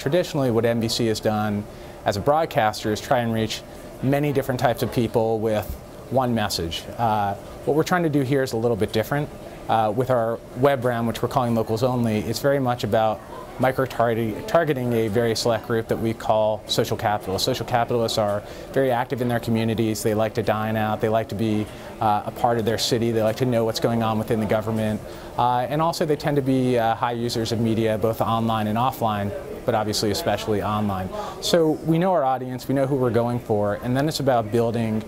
traditionally what NBC has done as a broadcaster is try and reach many different types of people with one message. What we're trying to do here is a little bit different. With our web brand, which we're calling Locals Only, it's very much about micro-targeting a very select group that we call social capitalists. Social capitalists are very active in their communities. They like to dine out. They like to be a part of their city. They like to know what's going on within the government. And also they tend to be high users of media, both online and offline, but obviously especially online. So we know our audience, we know who we're going for, and then it's about building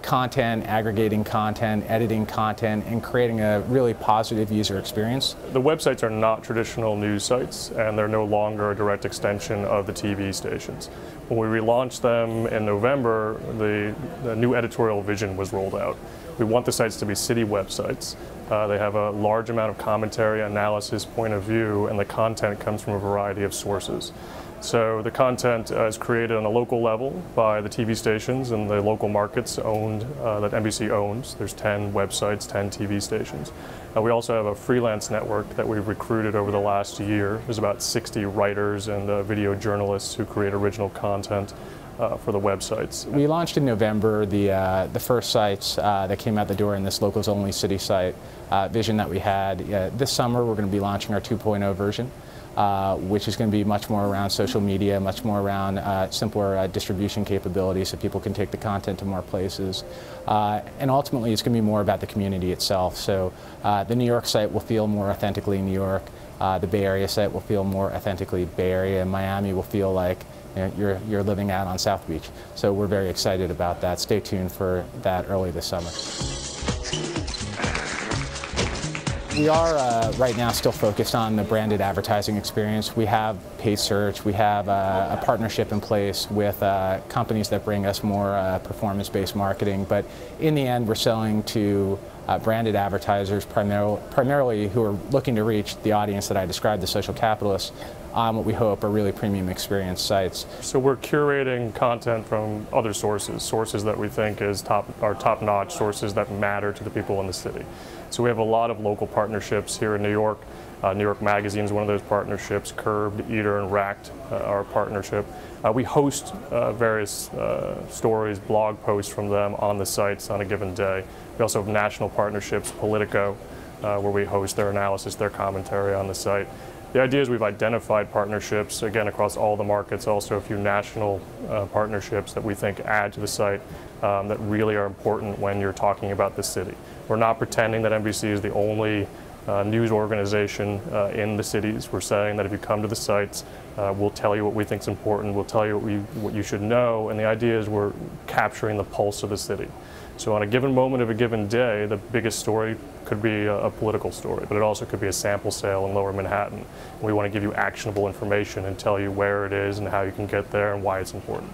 content, aggregating content, editing content, and creating a really positive user experience. The websites are not traditional news sites, and they're no longer a direct extension of the TV stations. When we relaunched them in November, the new editorial vision was rolled out. We want the sites to be city websites. They have a large amount of commentary, analysis, point of view, and the content comes from a variety of sources. So the content is created on a local level by the TV stations and the local markets owned, that NBC owns. There's 10 websites, 10 TV stations. We also have a freelance network that we've recruited over the last year. There's about 60 writers and video journalists who create original content for the websites. We launched in November the first sites that came out the door in this Locals Only city site vision that we had. This summer we're going to be launching our 2.0 version. Which is going to be much more around social media, much more around simpler distribution capabilities so people can take the content to more places. And ultimately it's going to be more about the community itself. So the New York site will feel more authentically New York, the Bay Area site will feel more authentically Bay Area, and Miami will feel like you're living out on South Beach. So we're very excited about that. Stay tuned for that early this summer. We are right now still focused on the branded advertising experience. We have paid search, we have a partnership in place with companies that bring us more performance-based marketing, but in the end we're selling to branded advertisers primarily who are looking to reach the audience that I described, the social capitalists, on what we hope are really premium experience sites. So we're curating content from other sources that we think are top-notch, sources that matter to the people in the city. So we have a lot of local partnerships here in New York. New York Magazine is one of those partnerships. Curbed, Eater, and Racked are a partnership. We host various stories, blog posts from them on the sites on a given day. We also have national partnerships, Politico, where we host their analysis, their commentary on the site. The idea is we've identified partnerships, again, across all the markets, also a few national partnerships that we think add to the site that really are important when you're talking about the city. We're not pretending that NBC is the only news organization in the cities. We're saying that if you come to the sites, we'll tell you what we think is important, we'll tell you what you should know, and the idea is we're capturing the pulse of the city. So on a given moment of a given day, the biggest story could be a political story, but it also could be a sample sale in Lower Manhattan. We want to give you actionable information and tell you where it is and how you can get there and why it's important.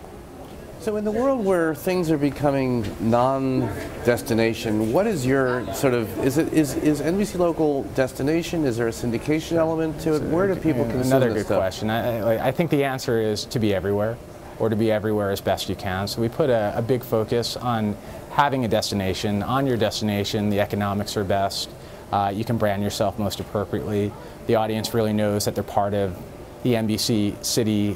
So in the world where things are becoming non-destination, what is your sort of, is NBC Local destination? Is there a syndication element to it? Where do people consume Another this good stuff? question. I think the answer is to be everywhere, or to be everywhere as best you can. So we put a big focus on having a destination. On your destination, the economics are best. You can brand yourself most appropriately. The audience really knows that they're part of the NBC City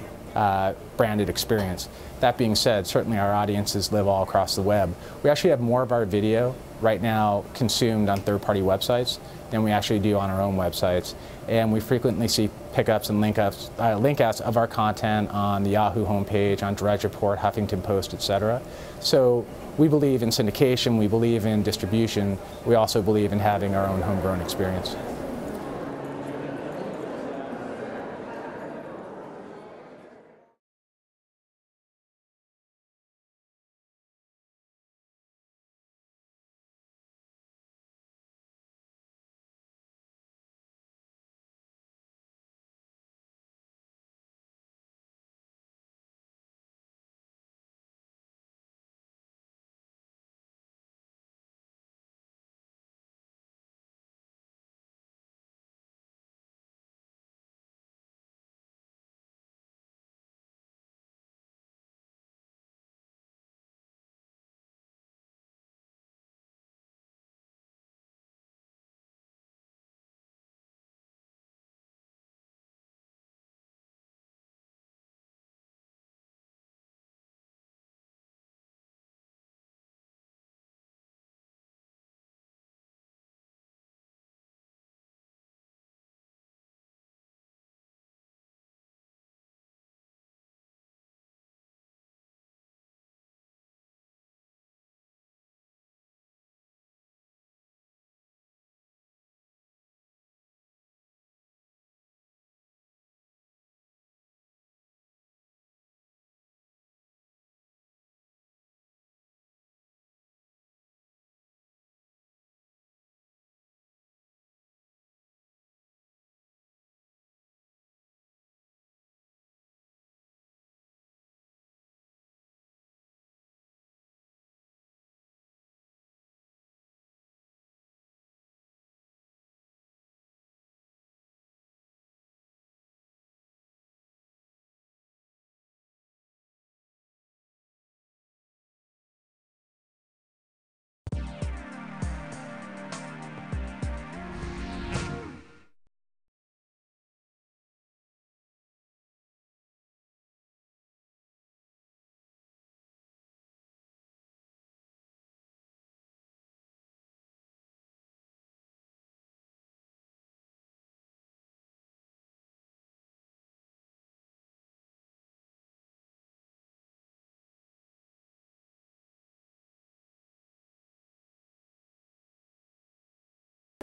branded experience. That being said, certainly our audiences live all across the web. We actually have more of our video right now consumed on third-party websites than we actually do on our own websites. And we frequently see pickups and link outs of our content on the Yahoo homepage, on Drudge Report, Huffington Post, etc. So we believe in syndication, we believe in distribution, we also believe in having our own homegrown experience.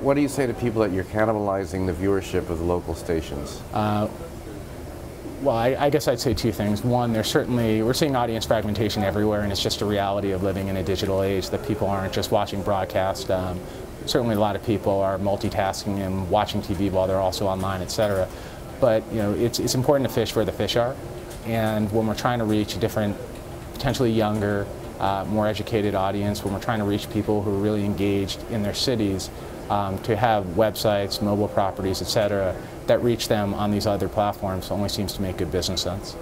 what do you say to people that you're cannibalizing the viewership of the local stations? Well, I guess I'd say two things. One, we're seeing audience fragmentation everywhere, and it's just a reality of living in a digital age that people aren't just watching broadcast. Certainly a lot of people are multitasking and watching TV while they're also online, etc. But it's important to fish where the fish are. And when we're trying to reach a different, potentially younger, more educated audience, when we're trying to reach people who are really engaged in their cities, to have websites, mobile properties, etc., that reach them on these other platforms only seems to make good business sense.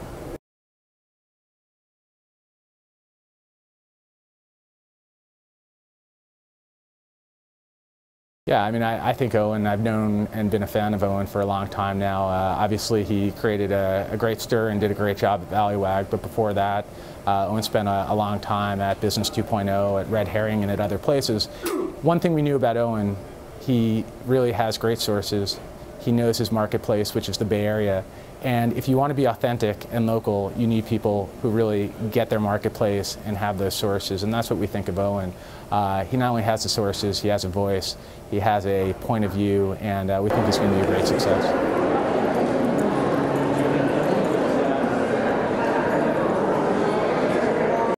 Yeah, I mean, I think Owen, I've known and been a fan of Owen for a long time now. Obviously, he created a great stir and did a great job at Valleywag, but before that, Owen spent a long time at Business 2.0, at Red Herring, and at other places. One thing we knew about Owen, he really has great sources. He knows his marketplace, which is the Bay Area. And if you want to be authentic and local, you need people who really get their marketplace and have those sources. And that's what we think of Owen. He not only has the sources, he has a voice, he has a point of view, and we think he's going to be a great success.